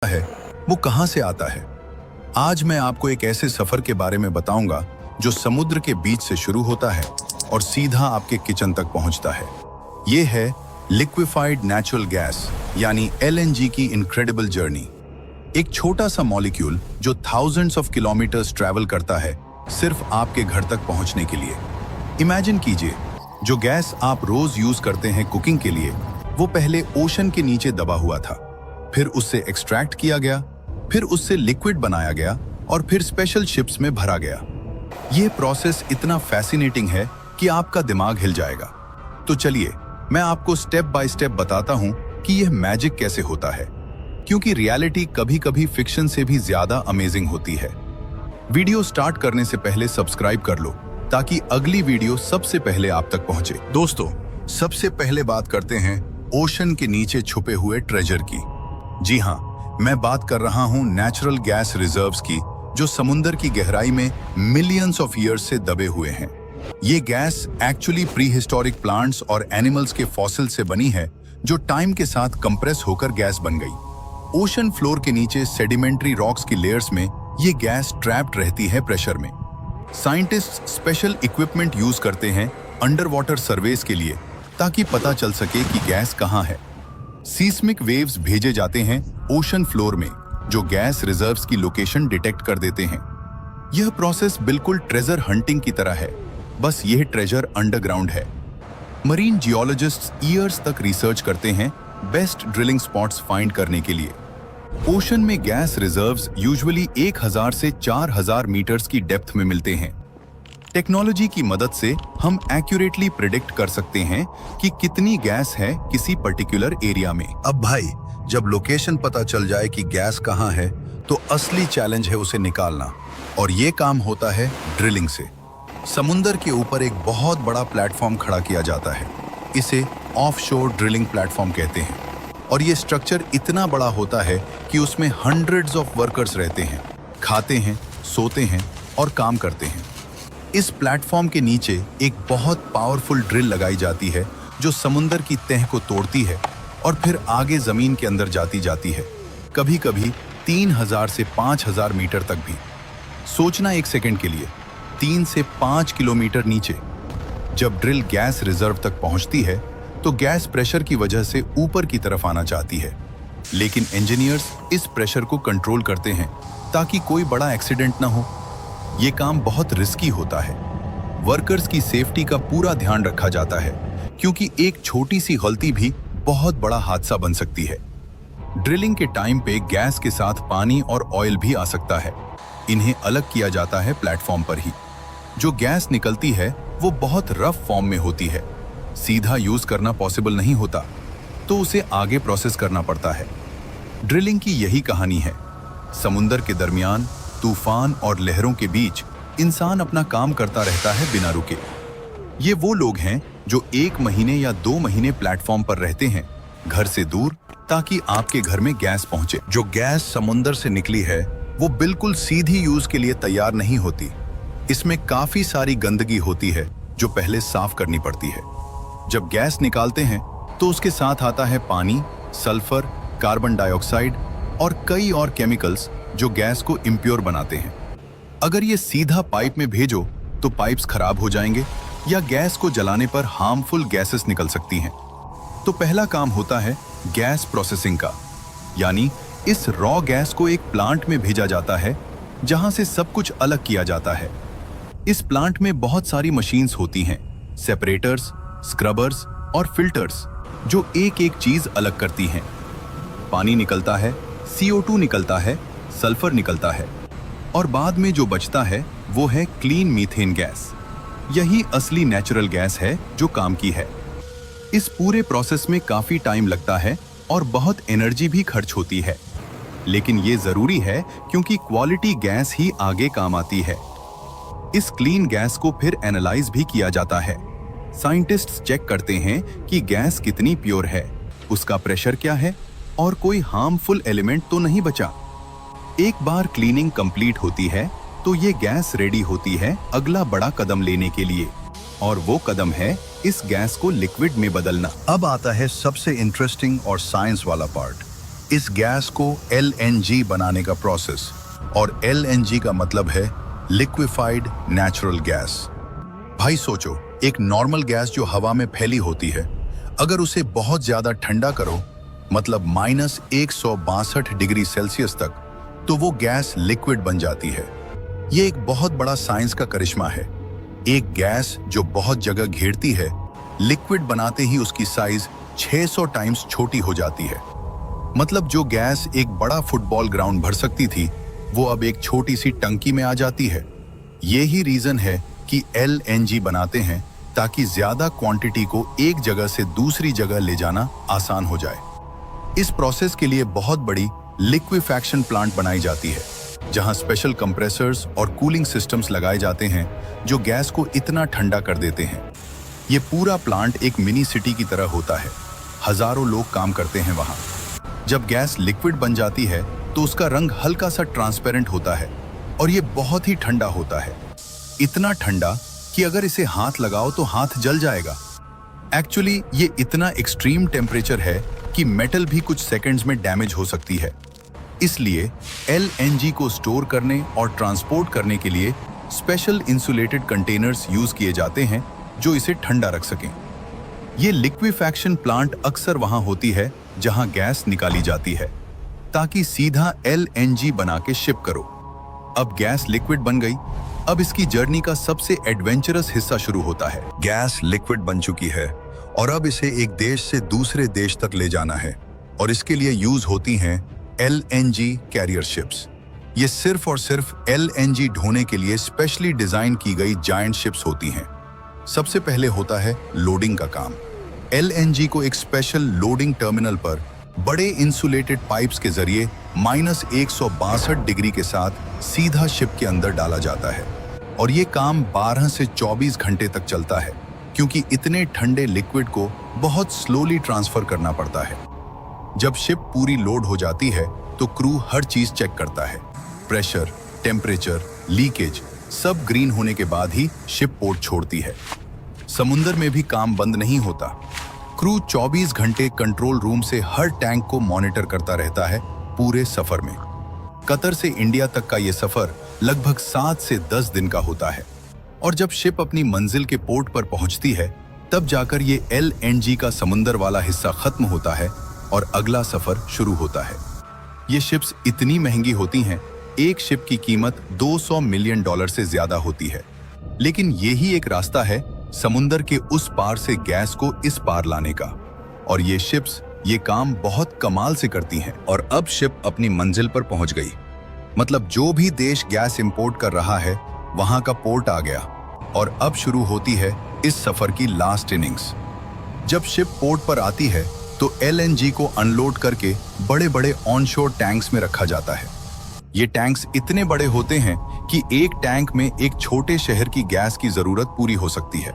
है वो कहां से आता है। आज मैं आपको एक ऐसे सफर के बारे में बताऊंगा जो समुद्र के बीच से शुरू होता है और सीधा आपके किचन तक पहुंचता है। ये है लिक्विफाइड नेचुरल गैस यानी LNG की इनक्रेडिबल जर्नी। एक छोटा सा मॉलिक्यूल जो थाउजेंड्स ऑफ किलोमीटर्स ट्रैवल करता है सिर्फ आपके घर तक पहुंचने के लिए। इमेजिन कीजिए, जो गैस आप रोज यूज करते हैं कुकिंग के लिए, वो पहले ओशन के नीचे दबा हुआ था, फिर उससे एक्सट्रैक्ट किया गया, फिर उससे लिक्विड बनाया गया और फिर स्पेशल शिप्स में भरा गया। यह प्रोसेस इतना फैसिनेटिंग है कि आपका दिमाग हिल जाएगा। तो चलिए मैं आपको स्टेप बाय स्टेप बताता हूं कि यह मैजिक कैसे होता है, क्योंकि रियलिटी कभी-कभी फिक्शन से भी ज्यादा अमेजिंग होती है। वीडियो स्टार्ट करने से पहले सब्सक्राइब कर लो ताकि अगली वीडियो सबसे पहले आप तक पहुंचे। दोस्तों, सबसे पहले बात करते हैं ओशन के नीचे छुपे हुए ट्रेजर की। जी हाँ, मैं बात कर रहा हूं नेचुरल गैस रिजर्व्स की, जो समुद्र की गहराई में मिलियंस ऑफ ईयर्स से दबे हुए हैं। ये gas actually pre historic plants और एनिमल्स के फॉसिल से बनी है, जो टाइम के साथ कंप्रेस होकर गैस बन गई। ओशन फ्लोर के नीचे सेडिमेंट्री रॉक्स की लेयर्स में ये गैस ट्रैप्ड रहती है प्रेशर में। साइंटिस्ट स्पेशल इक्विपमेंट यूज करते हैं अंडर वाटर सर्वेस के लिए, ताकि पता चल सके कि गैस कहाँ है। सीस्मिक वेव्स भेजे जाते हैं ओशन फ्लोर में, जो गैस रिजर्व्स की लोकेशन डिटेक्ट कर देते हैं। यह प्रोसेस बिल्कुल ट्रेजर हंटिंग की तरह है, बस यह ट्रेजर अंडरग्राउंड है। मरीन जियोलॉजिस्ट्स ईयर्स तक रिसर्च करते हैं बेस्ट ड्रिलिंग स्पॉट्स फाइंड करने के लिए। ओशन में गैस रिजर्व्स यूजुअली 1000 से 4000 मीटर्स की डेप्थ में मिलते हैं। टेक्नोलॉजी की मदद से हम एक्यूरेटली प्रिडिक्ट कर सकते हैं कि कितनी गैस है किसी पर्टिकुलर एरिया में। अब भाई, जब लोकेशन पता चल जाए कि गैस कहाँ है, तो असली चैलेंज है उसे निकालना, और ये काम होता है ड्रिलिंग से। समुंदर के ऊपर एक बहुत बड़ा प्लेटफॉर्म खड़ा किया जाता है। इसे ऑफशोर ड्रिलिंग प्लेटफॉर्म कहते हैं, और ये स्ट्रक्चर इतना बड़ा होता है कि उसमें हंड्रेड्स ऑफ वर्कर्स रहते हैं, खाते हैं, सोते हैं और काम करते हैं। इस प्लेटफॉर्म के नीचे एक बहुत पावरफुल ड्रिल लगाई जाती है, जो समुंदर की तह को तोड़ती है और फिर आगे जमीन के अंदर जाती है, कभी कभी 3000 से 5000 मीटर तक भी। सोचना एक सेकंड के लिए, 3 से 5 किलोमीटर नीचे। जब ड्रिल गैस रिजर्व तक पहुंचती है तो गैस प्रेशर की वजह से ऊपर की तरफ आना चाहती है, लेकिन इंजीनियर्स इस प्रेशर को कंट्रोल करते हैं ताकि कोई बड़ा एक्सीडेंट ना हो। ये काम बहुत रिस्की होता है। वर्कर्स की सेफ्टी का पूरा ध्यान रखा जाता है, क्योंकि एक छोटी सी गलती भी बहुत बड़ा हादसा बन सकती है। ड्रिलिंग के टाइम पे गैस के साथ पानी और ऑयल भी आ सकता है। इन्हें अलग किया जाता है प्लेटफॉर्म पर ही। जो गैस निकलती है वो बहुत रफ फॉर्म में होती है, सीधा यूज करना पॉसिबल नहीं होता, तो उसे आगे प्रोसेस करना पड़ता है। ड्रिलिंग की यही कहानी है। समुंदर के दरमियान तूफान और लहरों के बीच इंसान अपना काम करता रहता है बिना रुके। ये वो लोग हैं जो 1 महीने या 2 महीने प्लेटफॉर्म पर रहते हैं, घर से दूर, ताकि आपके घर में गैस पहुंचे। जो गैस समुंदर से निकली है वो बिल्कुल सीधी यूज के लिए तैयार नहीं होती। इसमें काफी सारी गंदगी होती है जो पहले साफ करनी पड़ती है। जब गैस निकालते हैं तो उसके साथ आता है पानी, सल्फर, कार्बन डाइऑक्साइड और कई और केमिकल्स जो गैस को इम्प्योर बनाते हैं। अगर ये सीधा पाइप में भेजो तो पाइप्स खराब हो जाएंगे या गैस को जलाने पर हार्मफुल गैसेस निकल सकती हैं। तो पहला काम होता है गैस प्रोसेसिंग का, यानी इस रॉ गैस को एक प्लांट में भेजा जाता है, जहां से सब कुछ अलग किया जाता है। इस प्लांट में बहुत सारी मशीन्स होती हैं, सेपरेटर्स, स्क्रबर्स और फिल्टर्स, जो एक एक चीज अलग करती हैं। पानी निकलता है, CO2 निकलता है, सल्फर निकलता है, और बाद में जो बचता है वो है क्लीन मीथेन गैस। यही असली नेचुरल गैस है जो काम की है। इस पूरे प्रोसेस में काफी टाइम लगता है और बहुत एनर्जी भी खर्च होती है, लेकिन ये जरूरी है क्योंकि क्वालिटी गैस ही आगे काम आती है। इस क्लीन गैस को फिर एनालाइज भी किया जाता है। साइंटिस्ट्स चेक करते हैं कि गैस कितनी प्योर है, उसका प्रेशर क्या है और कोई हार्मफुल एलिमेंट तो नहीं बचा। एक बार क्लीनिंग कंप्लीट होती है तो ये गैस रेडी होती है अगला बड़ा कदम लेने के लिए, और वो कदम है इस गैस को लिक्विड में बदलना। अब आता है सबसे इंटरेस्टिंग और साइंस वाला पार्ट। इस गैस को LNG बनाने का प्रोसेस, और LNG का मतलब है लिक्विफाइड नेचुरल गैस। भाई सोचो, एक नॉर्मल गैस जो हवा में फैली होती है, अगर उसे बहुत ज्यादा ठंडा करो, मतलब -162 डिग्री सेल्सियस तक, तो वो गैस लिक्विड बन जाती है। ये एक बहुत बड़ा साइंस का करिश्मा है। एक गैस जो बहुत जगह घेरती है, लिक्विड बनाते ही उसकी साइज 600 टाइम्स छोटी हो जाती है। मतलब जो गैस एक बड़ा फुटबॉल ग्राउंड भर सकती थी, वो अब एक छोटी सी टंकी में आ जाती है। यही रीजन है कि LNG बनाते हैं, ताकि ज्यादा क्वांटिटी को एक जगह से दूसरी जगह ले जाना आसान हो जाए। इस प्रोसेस के लिए बहुत बड़ी लिक्विफैक्शन प्लांट बनाई जाती है, जहां स्पेशल कंप्रेसर्स और कूलिंग सिस्टम्स लगाए जाते हैं जो गैस को इतना ठंडा कर देते हैं। ये पूरा प्लांट एक मिनी सिटी की तरह होता है। हजारों लोग काम करते हैं वहां। जब गैस लिक्विड बन जाती है तो उसका रंग हल्का सा ट्रांसपेरेंट होता है और ये बहुत ही ठंडा होता है। इतना ठंडा कि अगर इसे हाथ लगाओ तो हाथ जल जाएगा। एक्चुअली ये इतना एक्सट्रीम टेम्परेचर है कि मेटल भी कुछ सेकंड्स में डैमेज हो सकती है। इसलिए LNG को स्टोर करने और ट्रांसपोर्ट करने के लिए स्पेशल इंसुलेटेड कंटेनर्स यूज किए जाते हैं जो इसे ठंडा रख सकें। ये लिक्विफैक्शन प्लांट अक्सर वहां होती है जहां गैस निकाली जाती है, ताकि सीधा LNG बना के शिप करो। अब गैस लिक्विड बन गई। अब इसकी जर्नी का सबसे एडवेंचरस हिस्सा शुरू होता है। गैस लिक्विड बन चुकी है और अब इसे एक देश से दूसरे देश तक ले जाना है, और इसके लिए यूज होती हैं LNG कैरियर शिप्स। ये सिर्फ और सिर्फ LNG ढोने के लिए स्पेशली डिजाइन की गई जायंट शिप्स होती हैं। सबसे पहले होता है लोडिंग का काम। LNG को एक स्पेशल लोडिंग टर्मिनल पर बड़े इंसुलेटेड पाइप्स के जरिए -162 डिग्री के साथ सीधा शिप के अंदर डाला जाता है, और ये काम 12 से 24 घंटे तक चलता है, क्योंकि इतने ठंडे लिक्विड को बहुत स्लोली ट्रांसफर करना पड़ता है। जब शिप पूरी लोड हो जाती है तो क्रू हर चीज चेक करता है। प्रेशर, टेम्परेचर, लीकेज सब ग्रीन होने के बाद ही शिप पोर्ट छोड़ती है। समुंदर में भी काम बंद नहीं होता। क्रू 24 घंटे कंट्रोल रूम से हर टैंक को मॉनिटर करता रहता है पूरे सफर में। कतर से इंडिया तक का ये सफर लगभग 7 से 10 दिन का होता है, और जब शिप अपनी मंजिल के पोर्ट पर पहुंचती है, तब जाकर ये LNG का समुंदर वाला हिस्सा खत्म होता है और अगला सफर शुरू होता है। ये शिप्स इतनी महंगी होती हैं, एक शिप की कीमत $200 मिलियन से ज्यादा होती है। लेकिन यही एक रास्ता है समुंदर के उस पार से गैस को इस पार लाने का, और ये शिप्स ये काम बहुत कमाल से करती हैं। और अब शिप अपनी मंजिल पर पहुंच गई। मतलब जो भी देश गैस इंपोर्ट कर रहा है, वहां का पोर्ट आ गया, और अब शुरू होती है इस सफर की लास्ट इनिंग्स। जब शिप पोर्ट पर आती है तो LNG को अनलोड करके बड़े बड़े ऑनशोर टैंक्स में रखा जाता है। ये टैंक्स इतने बड़े होते हैं कि एक टैंक में एक छोटे शहर की गैस की जरूरत पूरी हो सकती है।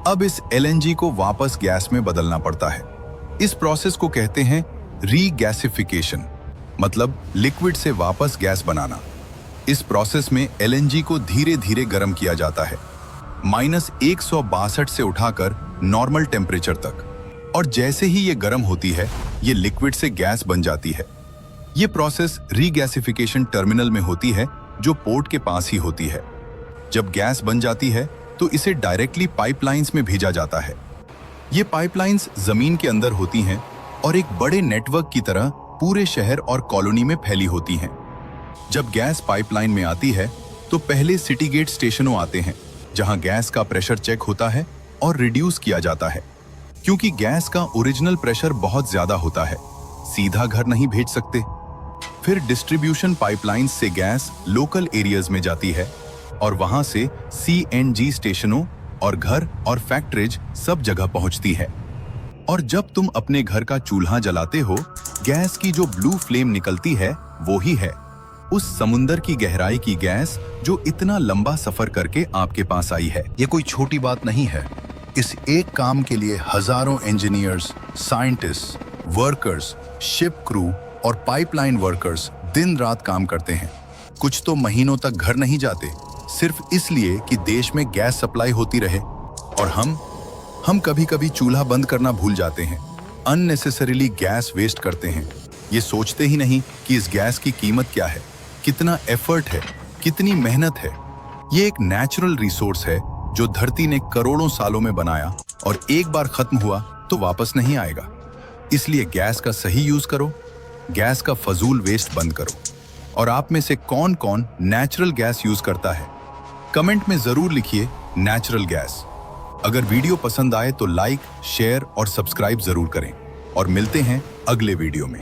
अब इस LNG को वापस गैस में बदलना पड़ता है। इस प्रोसेस को कहते हैं रीगैसिफिकेशन, मतलब लिक्विड से वापस गैस बनाना। इस प्रोसेस में LNG को धीरे धीरे गर्म किया जाता है, -162 से उठाकर नॉर्मल टेम्परेचर तक, और जैसे ही ये गर्म होती है, ये लिक्विड से गैस बन जाती है। ये प्रोसेस रीगैसिफिकेशन टर्मिनल में होती है, जो पोर्ट के पास ही होती है। जब गैस बन जाती है तो इसे डायरेक्टली पाइपलाइंस में भेजा जाता है। ये पाइपलाइंस जमीन के अंदर होती हैं और एक बड़े नेटवर्क की तरह पूरे शहर और कॉलोनी में फैली होती हैं। जब गैस पाइपलाइन में आती है तो पहले सिटी गेट स्टेशनों आते हैं, जहां गैस का प्रेशर चेक होता है और रिड्यूस किया जाता है, क्योंकि गैस का ओरिजिनल प्रेशर बहुत ज्यादा होता है, सीधा घर नहीं भेज सकते। फिर डिस्ट्रीब्यूशन पाइपलाइंस से गैस लोकल एरियाज में जाती है, और वहां से CNG स्टेशनों और घर और फैक्ट्रीज सब जगह पहुंचती है। और जब तुम अपने घर का चूल्हा जलाते हो, गैस की जो ब्लू फ्लेम निकलती है, वो ही है उस समुंदर की गहराई की गैस जो इतना लंबा सफर करके आपके पास आई है। ये कोई छोटी बात नहीं है। इस एक काम के लिए हजारों engineers, scientist, workers, ship crew और पाइपलाइन वर्कर्स दिन रात काम करते हैं। कुछ तो महीनों तक घर नहीं जाते, सिर्फ इसलिए कि देश में गैस सप्लाई होती रहे। और हम कभी कभी चूल्हा बंद करना भूल जाते हैं, अननेसेसरीली गैस वेस्ट करते हैं। ये सोचते ही नहीं कि इस गैस की कीमत क्या है, कितना एफर्ट है, कितनी मेहनत है। ये एक नेचुरल रिसोर्स है जो धरती ने करोड़ों सालों में बनाया और एक बार खत्म हुआ तो वापस नहीं आएगा। इसलिए गैस का सही यूज करो, गैस का फजूल वेस्ट बंद करो। और आप में से कौन कौन नेचुरल गैस यूज करता है, कमेंट में जरूर लिखिए नेचुरल गैस। अगर वीडियो पसंद आए तो लाइक, शेयर और सब्सक्राइब जरूर करें और मिलते हैं अगले वीडियो में।